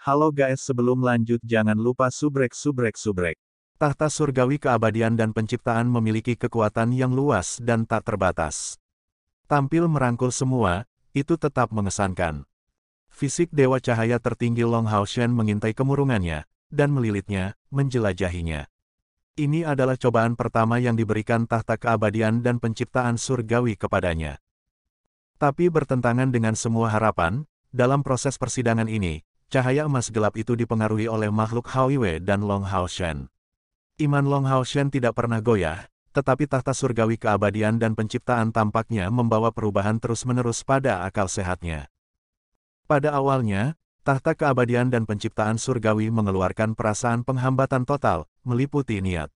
Halo guys, sebelum lanjut jangan lupa subrek. Tahta surgawi keabadian dan penciptaan memiliki kekuatan yang luas dan tak terbatas. Tampil merangkul semua, itu tetap mengesankan. Fisik Dewa Cahaya tertinggi Long Hao Shen mengintai kemurungannya, dan melilitnya, menjelajahinya. Ini adalah cobaan pertama yang diberikan tahta keabadian dan penciptaan surgawi kepadanya. Tapi bertentangan dengan semua harapan, dalam proses persidangan ini, cahaya emas gelap itu dipengaruhi oleh makhluk Haoiwe dan Long Hao Shen. Iman Long Hao Shen tidak pernah goyah, tetapi tahta surgawi keabadian dan penciptaan tampaknya membawa perubahan terus-menerus pada akal sehatnya. Pada awalnya, tahta keabadian dan penciptaan surgawi mengeluarkan perasaan penghambatan total, meliputi niat.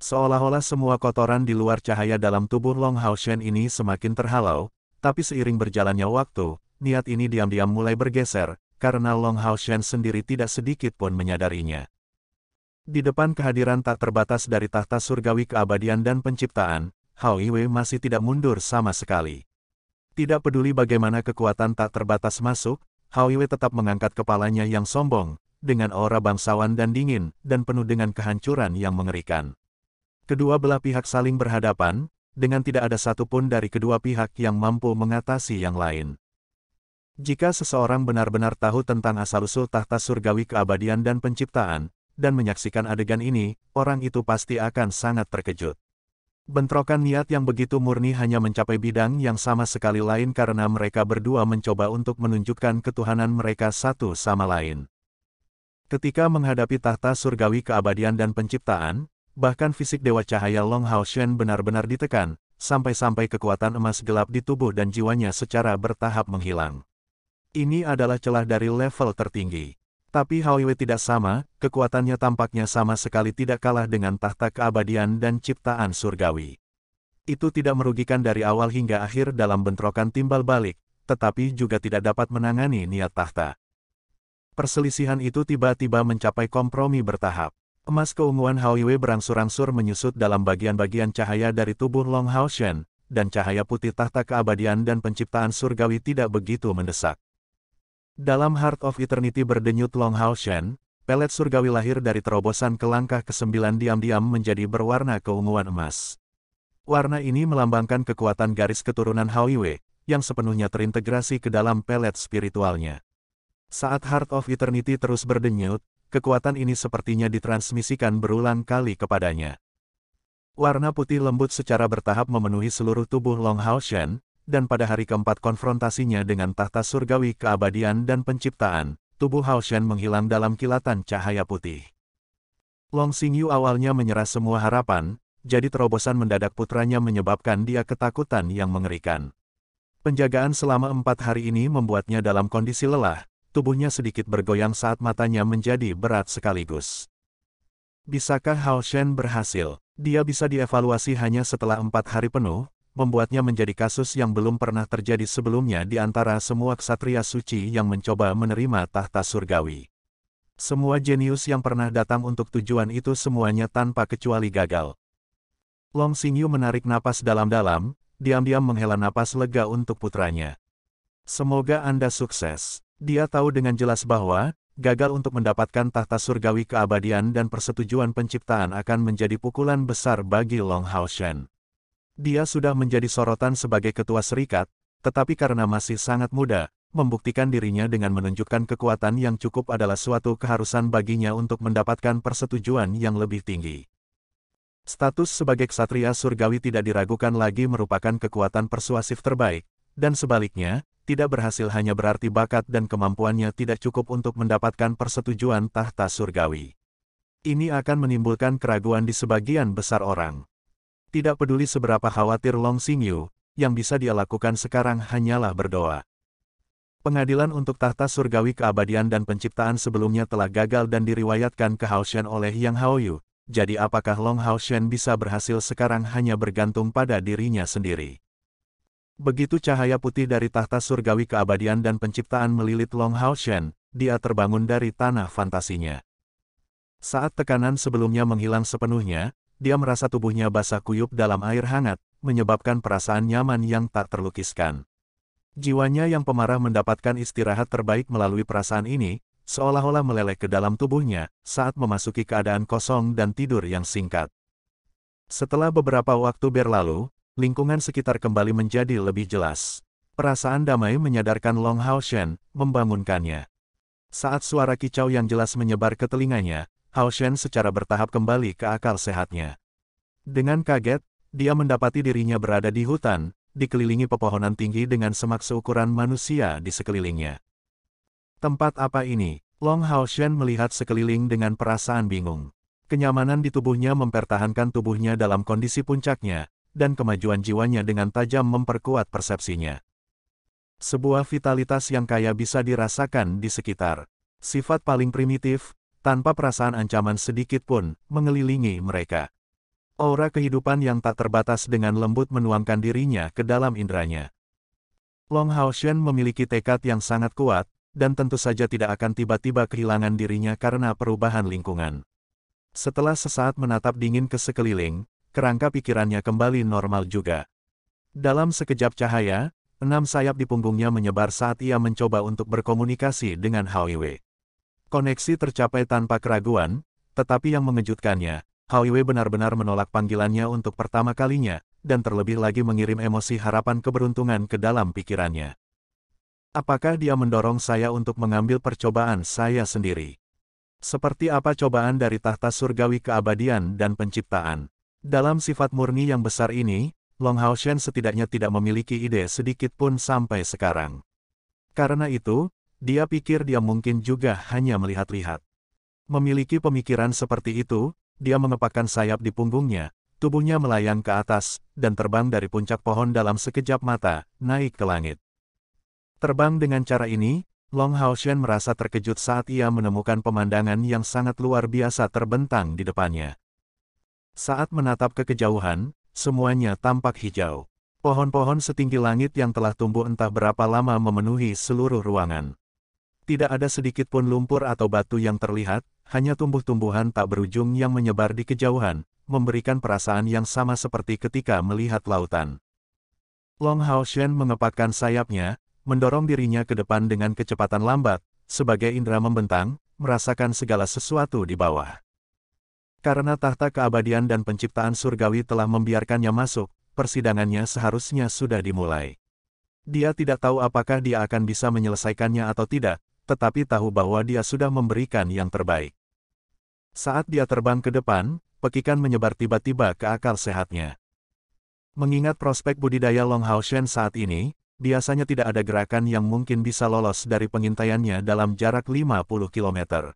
Seolah-olah semua kotoran di luar cahaya dalam tubuh Long Hao Shen ini semakin terhalau, tapi seiring berjalannya waktu, niat ini diam-diam mulai bergeser, karena Long Hao Shen sendiri tidak sedikit pun menyadarinya. Di depan kehadiran tak terbatas dari tahta surgawi keabadian dan penciptaan, Haoiwe masih tidak mundur sama sekali. Tidak peduli bagaimana kekuatan tak terbatas masuk, Haoiwe tetap mengangkat kepalanya yang sombong, dengan aura bangsawan dan dingin, dan penuh dengan kehancuran yang mengerikan. Kedua belah pihak saling berhadapan, dengan tidak ada satupun dari kedua pihak yang mampu mengatasi yang lain. Jika seseorang benar-benar tahu tentang asal-usul tahta surgawi keabadian dan penciptaan, dan menyaksikan adegan ini, orang itu pasti akan sangat terkejut. Bentrokan niat yang begitu murni hanya mencapai bidang yang sama sekali lain karena mereka berdua mencoba untuk menunjukkan ketuhanan mereka satu sama lain. Ketika menghadapi tahta surgawi keabadian dan penciptaan, bahkan fisik Dewa Cahaya Long Hao Shen benar-benar ditekan, sampai-sampai kekuatan emas gelap di tubuh dan jiwanya secara bertahap menghilang. Ini adalah celah dari level tertinggi. Tapi Haoiwe tidak sama, kekuatannya tampaknya sama sekali tidak kalah dengan tahta keabadian dan ciptaan surgawi. Itu tidak merugikan dari awal hingga akhir dalam bentrokan timbal balik, tetapi juga tidak dapat menangani niat tahta. Perselisihan itu tiba-tiba mencapai kompromi bertahap. Emas keunguan Haoiwe berangsur-angsur menyusut dalam bagian-bagian cahaya dari tubuh Long Hao Shen, dan cahaya putih tahta keabadian dan penciptaan surgawi tidak begitu mendesak. Dalam Heart of Eternity berdenyut Long Hao Shen, pelet surgawi lahir dari terobosan ke langkah ke-9 diam-diam menjadi berwarna keunguan emas. Warna ini melambangkan kekuatan garis keturunan Haoiwe, yang sepenuhnya terintegrasi ke dalam pelet spiritualnya. Saat Heart of Eternity terus berdenyut, kekuatan ini sepertinya ditransmisikan berulang kali kepadanya. Warna putih lembut secara bertahap memenuhi seluruh tubuh Long Hao Shen, dan pada hari keempat konfrontasinya dengan tahta surgawi keabadian dan penciptaan, tubuh Hao Shen menghilang dalam kilatan cahaya putih. Long Xingyu awalnya menyerah semua harapan, jadi terobosan mendadak putranya menyebabkan dia ketakutan yang mengerikan. Penjagaan selama 4 hari ini membuatnya dalam kondisi lelah, tubuhnya sedikit bergoyang saat matanya menjadi berat sekaligus. Bisakah Hao Shen berhasil? Dia bisa dievaluasi hanya setelah 4 hari penuh, membuatnya menjadi kasus yang belum pernah terjadi sebelumnya di antara semua ksatria suci yang mencoba menerima tahta surgawi. Semua jenius yang pernah datang untuk tujuan itu semuanya tanpa kecuali gagal. Long Xingyu menarik napas dalam-dalam, diam-diam menghela napas lega untuk putranya. Semoga Anda sukses. Dia tahu dengan jelas bahwa, gagal untuk mendapatkan tahta surgawi keabadian dan persetujuan penciptaan akan menjadi pukulan besar bagi Long Hao Shen. Dia sudah menjadi sorotan sebagai ketua serikat, tetapi karena masih sangat muda, membuktikan dirinya dengan menunjukkan kekuatan yang cukup adalah suatu keharusan baginya untuk mendapatkan persetujuan yang lebih tinggi. Status sebagai ksatria surgawi tidak diragukan lagi merupakan kekuatan persuasif terbaik, dan sebaliknya, tidak berhasil hanya berarti bakat dan kemampuannya tidak cukup untuk mendapatkan persetujuan tahta surgawi. Ini akan menimbulkan keraguan di sebagian besar orang. Tidak peduli seberapa khawatir Long Xingyu, yang bisa dia lakukan sekarang hanyalah berdoa. Pengadilan untuk tahta surgawi keabadian dan penciptaan sebelumnya telah gagal dan diriwayatkan ke Hao Shen oleh Yang Haoyu, jadi apakah Long Hao Shen bisa berhasil sekarang hanya bergantung pada dirinya sendiri. Begitu cahaya putih dari tahta surgawi keabadian dan penciptaan melilit Long Hao Shen, dia terbangun dari tanah fantasinya. Saat tekanan sebelumnya menghilang sepenuhnya, dia merasa tubuhnya basah kuyup dalam air hangat, menyebabkan perasaan nyaman yang tak terlukiskan. Jiwanya yang pemarah mendapatkan istirahat terbaik melalui perasaan ini, seolah-olah meleleh ke dalam tubuhnya, saat memasuki keadaan kosong dan tidur yang singkat. Setelah beberapa waktu berlalu, lingkungan sekitar kembali menjadi lebih jelas. Perasaan damai menyadarkan Long Hao Shen, membangunkannya. Saat suara kicau yang jelas menyebar ke telinganya, Hao Shen secara bertahap kembali ke akal sehatnya. Dengan kaget, dia mendapati dirinya berada di hutan, dikelilingi pepohonan tinggi dengan semak seukuran manusia di sekelilingnya. Tempat apa ini? Long Hao Shen melihat sekeliling dengan perasaan bingung. Kenyamanan di tubuhnya mempertahankan tubuhnya dalam kondisi puncaknya, dan kemajuan jiwanya dengan tajam memperkuat persepsinya. Sebuah vitalitas yang kaya bisa dirasakan di sekitar. Sifat paling primitif, tanpa perasaan ancaman sedikit pun, mengelilingi mereka. Aura kehidupan yang tak terbatas dengan lembut menuangkan dirinya ke dalam indranya. Long Hao Shen memiliki tekad yang sangat kuat, dan tentu saja tidak akan tiba-tiba kehilangan dirinya karena perubahan lingkungan. Setelah sesaat menatap dingin ke sekeliling, kerangka pikirannya kembali normal juga. Dalam sekejap cahaya, 6 sayap di punggungnya menyebar saat ia mencoba untuk berkomunikasi dengan Hao Yue. Koneksi tercapai tanpa keraguan, tetapi yang mengejutkannya, Hao Yue benar-benar menolak panggilannya untuk pertama kalinya, dan terlebih lagi mengirim emosi harapan keberuntungan ke dalam pikirannya. Apakah dia mendorong saya untuk mengambil percobaan saya sendiri? Seperti apa cobaan dari tahta surgawi keabadian dan penciptaan? Dalam sifat murni yang besar ini, Long Hao Shen setidaknya tidak memiliki ide sedikit pun sampai sekarang. Karena itu, dia pikir dia mungkin juga hanya melihat-lihat. Memiliki pemikiran seperti itu, dia mengepakkan sayap di punggungnya, tubuhnya melayang ke atas, dan terbang dari puncak pohon dalam sekejap mata, naik ke langit. Terbang dengan cara ini, Long Hao Shen merasa terkejut saat ia menemukan pemandangan yang sangat luar biasa terbentang di depannya. Saat menatap ke kejauhan, semuanya tampak hijau. Pohon-pohon setinggi langit yang telah tumbuh entah berapa lama memenuhi seluruh ruangan. Tidak ada sedikit pun lumpur atau batu yang terlihat, hanya tumbuh-tumbuhan tak berujung yang menyebar di kejauhan, memberikan perasaan yang sama seperti ketika melihat lautan. Long Hao Shen mengepakkan sayapnya, mendorong dirinya ke depan dengan kecepatan lambat, sebagai indera membentang, merasakan segala sesuatu di bawah. Karena tahta keabadian dan penciptaan surgawi telah membiarkannya masuk, persidangannya seharusnya sudah dimulai. Dia tidak tahu apakah dia akan bisa menyelesaikannya atau tidak, tetapi tahu bahwa dia sudah memberikan yang terbaik. Saat dia terbang ke depan, pekikan menyebar tiba-tiba ke akal sehatnya. Mengingat prospek budidaya Long Hao Shen saat ini, biasanya tidak ada gerakan yang mungkin bisa lolos dari pengintaiannya dalam jarak 50 km.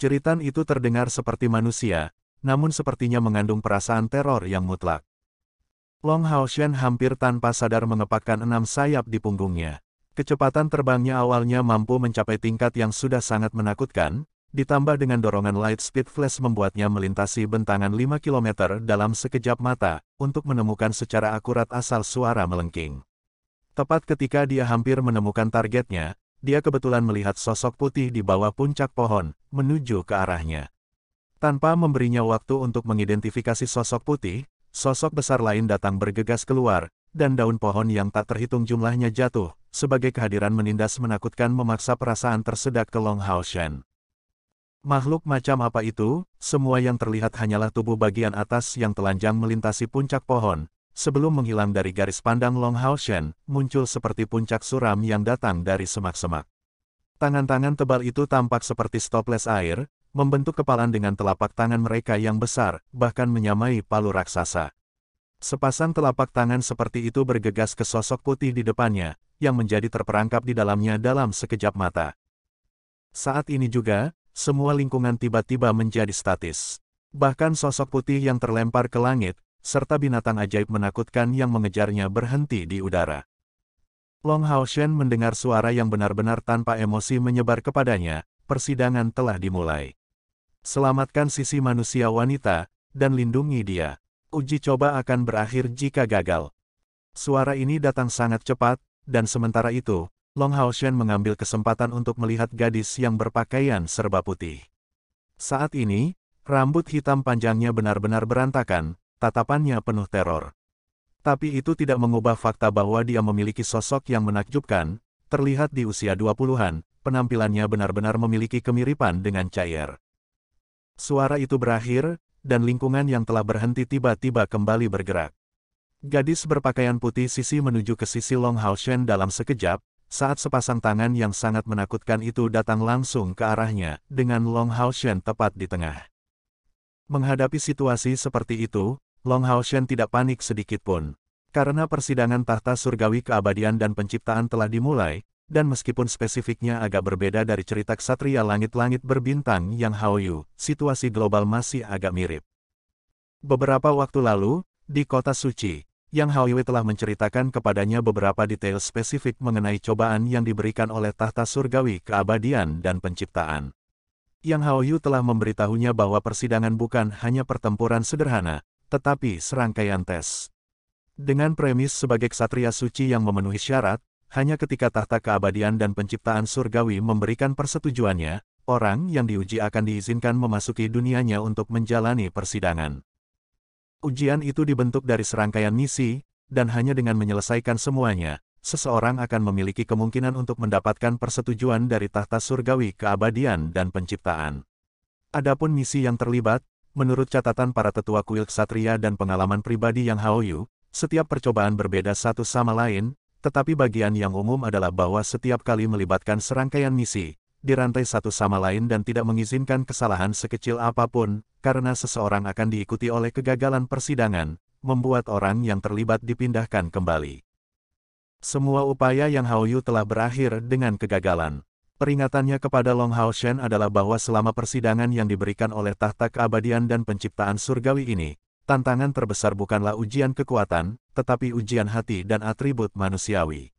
Jeritan itu terdengar seperti manusia, namun sepertinya mengandung perasaan teror yang mutlak. Long Hao Shen hampir tanpa sadar mengepakkan 6 sayap di punggungnya. Kecepatan terbangnya awalnya mampu mencapai tingkat yang sudah sangat menakutkan, ditambah dengan dorongan light speed flash membuatnya melintasi bentangan 5 km dalam sekejap mata, untuk menemukan secara akurat asal suara melengking. Tepat ketika dia hampir menemukan targetnya, dia kebetulan melihat sosok putih di bawah puncak pohon, menuju ke arahnya. Tanpa memberinya waktu untuk mengidentifikasi sosok putih, sosok besar lain datang bergegas keluar, dan daun pohon yang tak terhitung jumlahnya jatuh, sebagai kehadiran menindas menakutkan memaksa perasaan tersedak ke Long Hao Shen. Makhluk macam apa itu? Semua yang terlihat hanyalah tubuh bagian atas yang telanjang melintasi puncak pohon. Sebelum menghilang dari garis pandang Long Hao Shen, muncul seperti puncak suram yang datang dari semak-semak. Tangan-tangan tebal itu tampak seperti stoples air, membentuk kepalan dengan telapak tangan mereka yang besar, bahkan menyamai palu raksasa. Sepasang telapak tangan seperti itu bergegas ke sosok putih di depannya, yang menjadi terperangkap di dalamnya dalam sekejap mata. Saat ini juga, semua lingkungan tiba-tiba menjadi statis. Bahkan sosok putih yang terlempar ke langit, serta binatang ajaib menakutkan yang mengejarnya berhenti di udara. Long Hao Shen mendengar suara yang benar-benar tanpa emosi menyebar kepadanya, persidangan telah dimulai. Selamatkan sisi manusia wanita, dan lindungi dia. Uji coba akan berakhir jika gagal. Suara ini datang sangat cepat, dan sementara itu, Long Hao Shen mengambil kesempatan untuk melihat gadis yang berpakaian serba putih. Saat ini, rambut hitam panjangnya benar-benar berantakan, tatapannya penuh teror. Tapi itu tidak mengubah fakta bahwa dia memiliki sosok yang menakjubkan, terlihat di usia 20-an, penampilannya benar-benar memiliki kemiripan dengan Cair. Suara itu berakhir, dan lingkungan yang telah berhenti tiba-tiba kembali bergerak. Gadis berpakaian putih sisi menuju ke sisi Long Haoshen dalam sekejap, saat sepasang tangan yang sangat menakutkan itu datang langsung ke arahnya, dengan Long Haoshen tepat di tengah. Menghadapi situasi seperti itu, Long Haoshen tidak panik sedikitpun. Karena persidangan tahta surgawi keabadian dan penciptaan telah dimulai, dan meskipun spesifiknya agak berbeda dari cerita ksatria langit-langit berbintang yang Haoyu, situasi global masih agak mirip. Beberapa waktu lalu, di kota suci, Yang Haoyu telah menceritakan kepadanya beberapa detail spesifik mengenai cobaan yang diberikan oleh tahta surgawi keabadian dan penciptaan. Yang Haoyu telah memberitahunya bahwa persidangan bukan hanya pertempuran sederhana, tetapi serangkaian tes. Dengan premis sebagai ksatria suci yang memenuhi syarat, hanya ketika tahta keabadian dan penciptaan surgawi memberikan persetujuannya, orang yang diuji akan diizinkan memasuki dunianya untuk menjalani persidangan. Ujian itu dibentuk dari serangkaian misi, dan hanya dengan menyelesaikan semuanya, seseorang akan memiliki kemungkinan untuk mendapatkan persetujuan dari tahta surgawi keabadian dan penciptaan. Adapun misi yang terlibat, menurut catatan para tetua kuil ksatria dan pengalaman pribadi Yang Haoyu, setiap percobaan berbeda satu sama lain, tetapi bagian yang umum adalah bahwa setiap kali melibatkan serangkaian misi, dirantai satu sama lain dan tidak mengizinkan kesalahan sekecil apapun, karena seseorang akan diikuti oleh kegagalan persidangan, membuat orang yang terlibat dipindahkan kembali. Semua upaya Yang Haoyu telah berakhir dengan kegagalan. Peringatannya kepada Long Haoshen adalah bahwa selama persidangan yang diberikan oleh tahta keabadian dan penciptaan surgawi ini, tantangan terbesar bukanlah ujian kekuatan, tetapi ujian hati dan atribut manusiawi.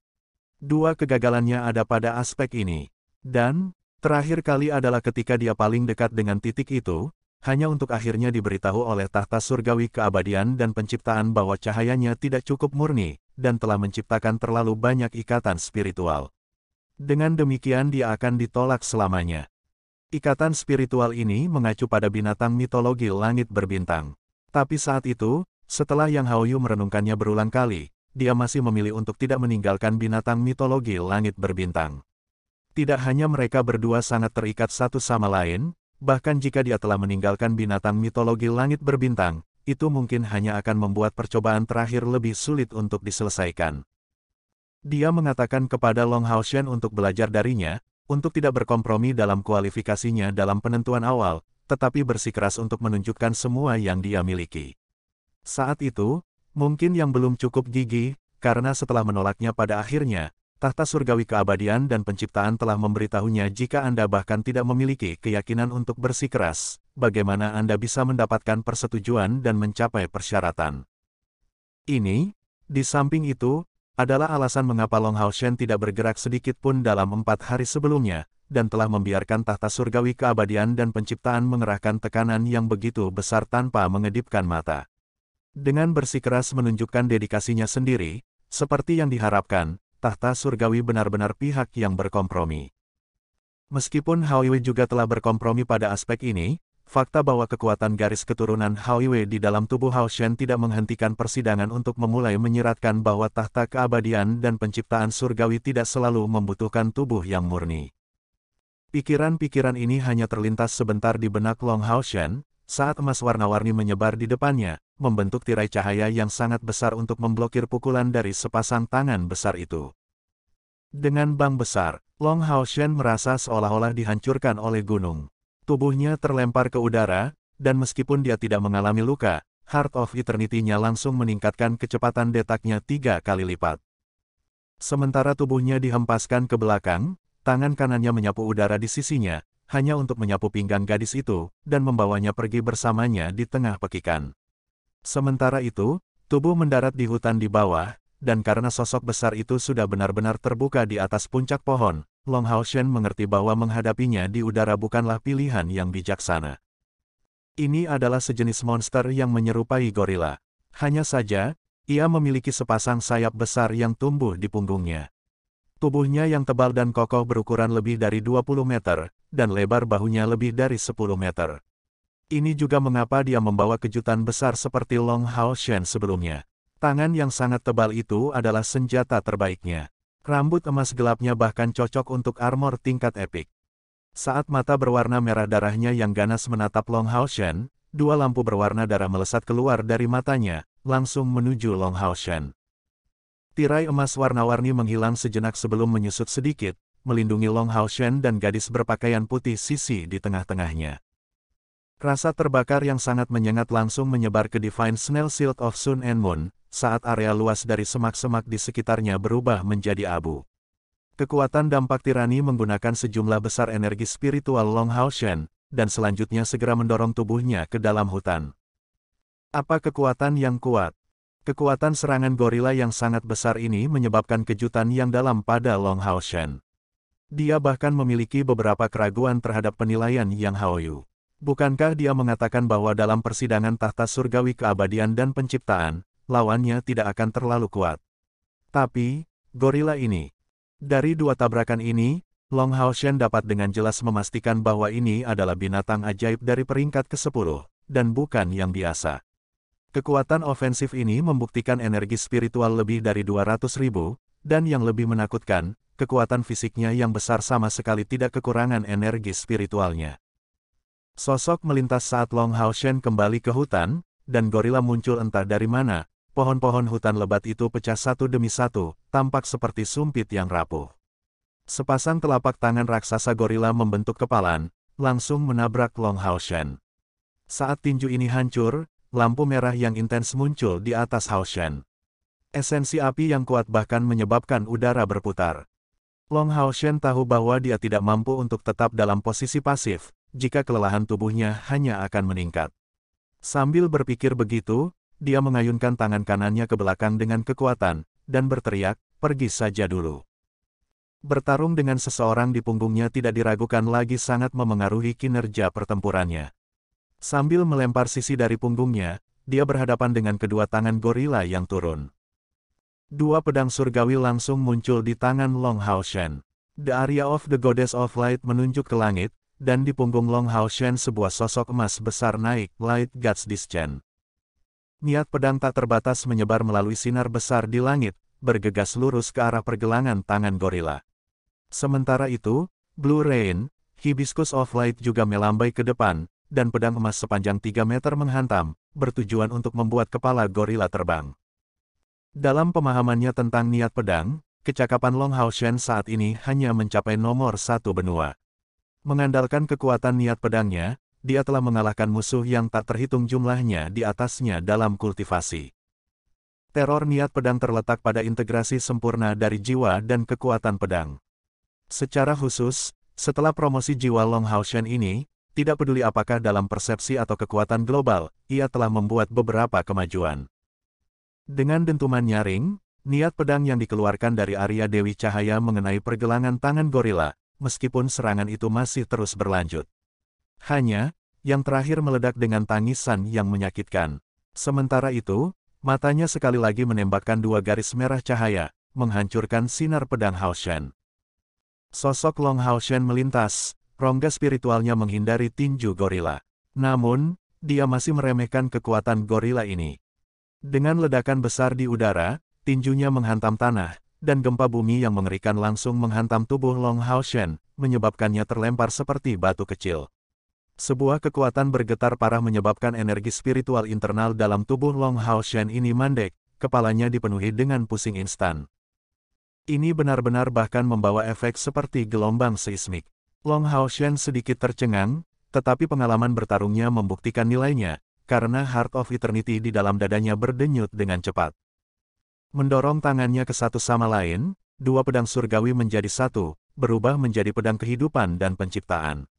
Dua kegagalannya ada pada aspek ini. Dan, terakhir kali adalah ketika dia paling dekat dengan titik itu, hanya untuk akhirnya diberitahu oleh tahta surgawi keabadian dan penciptaan bahwa cahayanya tidak cukup murni, dan telah menciptakan terlalu banyak ikatan spiritual. Dengan demikian dia akan ditolak selamanya. Ikatan spiritual ini mengacu pada binatang mitologi langit berbintang. Tapi saat itu, setelah Yang Haoyu merenungkannya berulang kali, dia masih memilih untuk tidak meninggalkan binatang mitologi langit berbintang. Tidak hanya mereka berdua sangat terikat satu sama lain, bahkan jika dia telah meninggalkan binatang mitologi langit berbintang, itu mungkin hanya akan membuat percobaan terakhir lebih sulit untuk diselesaikan. Dia mengatakan kepada Long Haoshen untuk belajar darinya, untuk tidak berkompromi dalam kualifikasinya dalam penentuan awal, tetapi bersikeras untuk menunjukkan semua yang dia miliki. Saat itu, mungkin yang belum cukup gigih, karena setelah menolaknya pada akhirnya, tahta surgawi keabadian dan penciptaan telah memberitahunya jika Anda bahkan tidak memiliki keyakinan untuk bersikeras, bagaimana Anda bisa mendapatkan persetujuan dan mencapai persyaratan. Ini, di samping itu, adalah alasan mengapa Long Haoshen tidak bergerak sedikit pun dalam 4 hari sebelumnya, dan telah membiarkan tahta surgawi keabadian dan penciptaan mengerahkan tekanan yang begitu besar tanpa mengedipkan mata. Dengan bersikeras menunjukkan dedikasinya sendiri, seperti yang diharapkan, tahta surgawi benar-benar pihak yang berkompromi. Meskipun Haoyu juga telah berkompromi pada aspek ini, fakta bahwa kekuatan garis keturunan Haoyu di dalam tubuh Haoshen tidak menghentikan persidangan untuk memulai menyiratkan bahwa tahta keabadian dan penciptaan surgawi tidak selalu membutuhkan tubuh yang murni. Pikiran-pikiran ini hanya terlintas sebentar di benak Long Haoshen, saat emas warna-warni menyebar di depannya, membentuk tirai cahaya yang sangat besar untuk memblokir pukulan dari sepasang tangan besar itu. Dengan bang besar, Long Haoshen merasa seolah-olah dihancurkan oleh gunung. Tubuhnya terlempar ke udara, dan meskipun dia tidak mengalami luka, Heart of Eternity-nya langsung meningkatkan kecepatan detaknya 3 kali lipat. Sementara tubuhnya dihempaskan ke belakang, tangan kanannya menyapu udara di sisinya, hanya untuk menyapu pinggang gadis itu, dan membawanya pergi bersamanya di tengah pekikan. Sementara itu, tubuh mendarat di hutan di bawah, dan karena sosok besar itu sudah benar-benar terbuka di atas puncak pohon, Long Haoshen mengerti bahwa menghadapinya di udara bukanlah pilihan yang bijaksana. Ini adalah sejenis monster yang menyerupai gorila. Hanya saja, ia memiliki sepasang sayap besar yang tumbuh di punggungnya. Tubuhnya yang tebal dan kokoh berukuran lebih dari 20 meter, dan lebar bahunya lebih dari 10 meter. Ini juga mengapa dia membawa kejutan besar seperti Long Haoshen sebelumnya. Tangan yang sangat tebal itu adalah senjata terbaiknya. Rambut emas gelapnya bahkan cocok untuk armor tingkat epik. Saat mata berwarna merah darahnya yang ganas menatap Long Hao Shen, dua lampu berwarna darah melesat keluar dari matanya, langsung menuju Long Hao Shen. Tirai emas warna-warni menghilang sejenak sebelum menyusut sedikit, melindungi Long Hao Shen dan gadis berpakaian putih Sisi di tengah-tengahnya. Rasa terbakar yang sangat menyengat langsung menyebar ke Divine Snail Shield of Sun and Moon, saat area luas dari semak-semak di sekitarnya berubah menjadi abu. Kekuatan dampak tirani menggunakan sejumlah besar energi spiritual Long Hao Shen, dan selanjutnya segera mendorong tubuhnya ke dalam hutan. Apa kekuatan yang kuat? Kekuatan serangan gorila yang sangat besar ini menyebabkan kejutan yang dalam pada Long Hao Shen. Dia bahkan memiliki beberapa keraguan terhadap penilaian Yang Haoyu. Bukankah dia mengatakan bahwa dalam persidangan tahta surgawi keabadian dan penciptaan, lawannya tidak akan terlalu kuat? Tapi, gorila ini. Dari dua tabrakan ini, Long Hao Shen dapat dengan jelas memastikan bahwa ini adalah binatang ajaib dari peringkat ke-10, dan bukan yang biasa. Kekuatan ofensif ini membuktikan energi spiritual lebih dari 200.000, dan yang lebih menakutkan, kekuatan fisiknya yang besar sama sekali tidak kekurangan energi spiritualnya. Sosok melintas saat Long Hao Shen kembali ke hutan, dan gorila muncul entah dari mana. Pohon-pohon hutan lebat itu pecah satu demi satu, tampak seperti sumpit yang rapuh. Sepasang telapak tangan raksasa gorila membentuk kepalan, langsung menabrak Long Hao Shen. Saat tinju ini hancur, lampu merah yang intens muncul di atas Hao Shen. Esensi api yang kuat bahkan menyebabkan udara berputar. Long Hao Shen tahu bahwa dia tidak mampu untuk tetap dalam posisi pasif, jika kelelahan tubuhnya hanya akan meningkat. Sambil berpikir begitu, dia mengayunkan tangan kanannya ke belakang dengan kekuatan, dan berteriak, "Pergi saja dulu." Bertarung dengan seseorang di punggungnya tidak diragukan lagi sangat memengaruhi kinerja pertempurannya. Sambil melempar sisi dari punggungnya, dia berhadapan dengan kedua tangan gorila yang turun. Dua pedang surgawi langsung muncul di tangan Long Hao Shen. The Area of the Goddess of Light menunjuk ke langit, dan di punggung Long Hao Shen sebuah sosok emas besar naik, Light Guts Discharge. Niat pedang tak terbatas menyebar melalui sinar besar di langit, bergegas lurus ke arah pergelangan tangan gorila. Sementara itu, Blue Rain, Hibiscus of Light juga melambai ke depan, dan pedang emas sepanjang 3 meter menghantam, bertujuan untuk membuat kepala gorila terbang. Dalam pemahamannya tentang niat pedang, kecakapan Long Hao Shen saat ini hanya mencapai nomor 1 benua. Mengandalkan kekuatan niat pedangnya, dia telah mengalahkan musuh yang tak terhitung jumlahnya di atasnya dalam kultivasi. Teror niat pedang terletak pada integrasi sempurna dari jiwa dan kekuatan pedang. Secara khusus, setelah promosi jiwa Long Hao Shen ini, tidak peduli apakah dalam persepsi atau kekuatan global, ia telah membuat beberapa kemajuan. Dengan dentuman nyaring, niat pedang yang dikeluarkan dari Arya Dewi Cahaya mengenai pergelangan tangan gorila, meskipun serangan itu masih terus berlanjut. Hanya, yang terakhir meledak dengan tangisan yang menyakitkan. Sementara itu, matanya sekali lagi menembakkan dua garis merah cahaya, menghancurkan sinar pedang Hao Shen. Sosok Long Hao Shen melintas, rongga spiritualnya menghindari tinju gorila. Namun, dia masih meremehkan kekuatan gorila ini. Dengan ledakan besar di udara, tinjunya menghantam tanah, dan gempa bumi yang mengerikan langsung menghantam tubuh Long Hao Shen, menyebabkannya terlempar seperti batu kecil. Sebuah kekuatan bergetar parah menyebabkan energi spiritual internal dalam tubuh Long Hao Shen ini mandek, kepalanya dipenuhi dengan pusing instan. Ini benar-benar bahkan membawa efek seperti gelombang seismik. Long Hao Shen sedikit tercengang, tetapi pengalaman bertarungnya membuktikan nilainya, karena Heart of Eternity di dalam dadanya berdenyut dengan cepat. Mendorong tangannya ke satu sama lain, dua pedang surgawi menjadi satu, berubah menjadi pedang kehidupan dan penciptaan.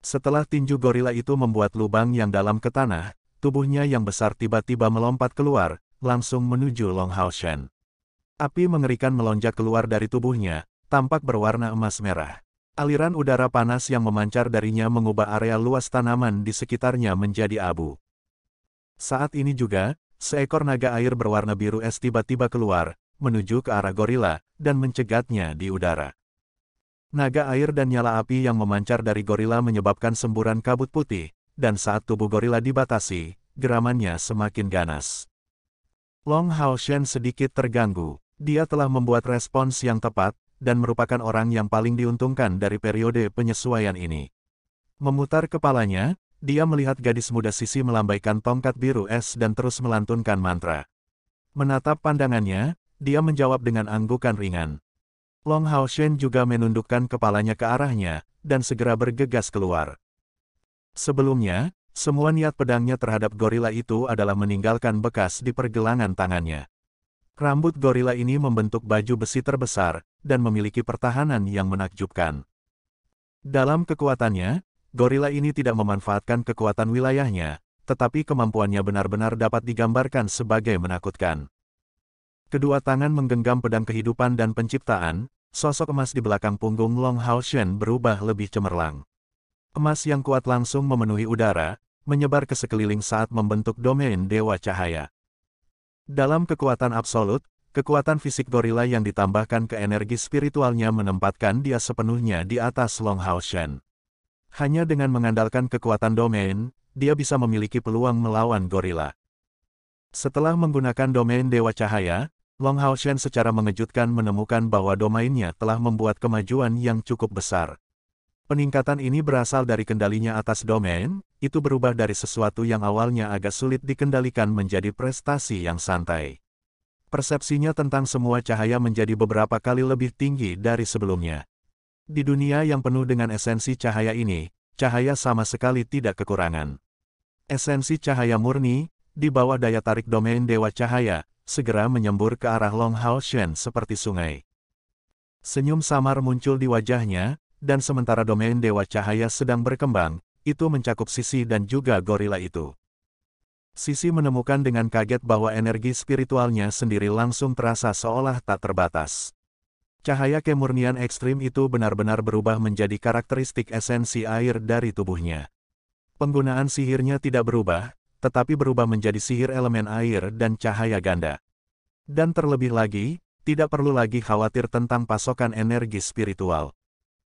Setelah tinju gorila itu membuat lubang yang dalam ke tanah, tubuhnya yang besar tiba-tiba melompat keluar, langsung menuju Long Hao Shen. Api mengerikan melonjak keluar dari tubuhnya, tampak berwarna emas merah. Aliran udara panas yang memancar darinya mengubah area luas tanaman di sekitarnya menjadi abu. Saat ini juga, seekor naga air berwarna biru es tiba-tiba keluar, menuju ke arah gorila, dan mencegatnya di udara. Naga air dan nyala api yang memancar dari gorila menyebabkan semburan kabut putih, dan saat tubuh gorila dibatasi, geramannya semakin ganas. Long Hao Shen sedikit terganggu. Dia telah membuat respons yang tepat, dan merupakan orang yang paling diuntungkan dari periode penyesuaian ini. Memutar kepalanya, dia melihat gadis muda Sisi melambaikan tongkat biru es dan terus melantunkan mantra. Menatap pandangannya, dia menjawab dengan anggukan ringan. Long Haoshen juga menundukkan kepalanya ke arahnya, dan segera bergegas keluar. Sebelumnya, semua niat pedangnya terhadap gorila itu adalah meninggalkan bekas di pergelangan tangannya. Rambut gorila ini membentuk baju besi terbesar, dan memiliki pertahanan yang menakjubkan. Dalam kekuatannya, gorila ini tidak memanfaatkan kekuatan wilayahnya, tetapi kemampuannya benar-benar dapat digambarkan sebagai menakutkan. Kedua tangan menggenggam pedang kehidupan dan penciptaan, sosok emas di belakang punggung Long Haoshen berubah lebih cemerlang. Emas yang kuat langsung memenuhi udara, menyebar ke sekeliling saat membentuk domain Dewa Cahaya. Dalam kekuatan absolut, kekuatan fisik gorila yang ditambahkan ke energi spiritualnya menempatkan dia sepenuhnya di atas Long Haoshen. Hanya dengan mengandalkan kekuatan domain, dia bisa memiliki peluang melawan gorila. Setelah menggunakan domain Dewa Cahaya, Long Haoshen secara mengejutkan menemukan bahwa domainnya telah membuat kemajuan yang cukup besar. Peningkatan ini berasal dari kendalinya atas domain, itu berubah dari sesuatu yang awalnya agak sulit dikendalikan menjadi prestasi yang santai. Persepsinya tentang semua cahaya menjadi beberapa kali lebih tinggi dari sebelumnya. Di dunia yang penuh dengan esensi cahaya ini, cahaya sama sekali tidak kekurangan. Esensi cahaya murni, di bawah daya tarik domain Dewa Cahaya, segera menyembur ke arah Long Haoshen seperti sungai. Senyum samar muncul di wajahnya, dan sementara domain Dewa Cahaya sedang berkembang, itu mencakup Sisi dan juga gorila itu. Sisi menemukan dengan kaget bahwa energi spiritualnya sendiri langsung terasa seolah tak terbatas. Cahaya kemurnian ekstrim itu benar-benar berubah menjadi karakteristik esensi air dari tubuhnya. Penggunaan sihirnya tidak berubah, tetapi berubah menjadi sihir elemen air dan cahaya ganda. Dan terlebih lagi, tidak perlu lagi khawatir tentang pasokan energi spiritual.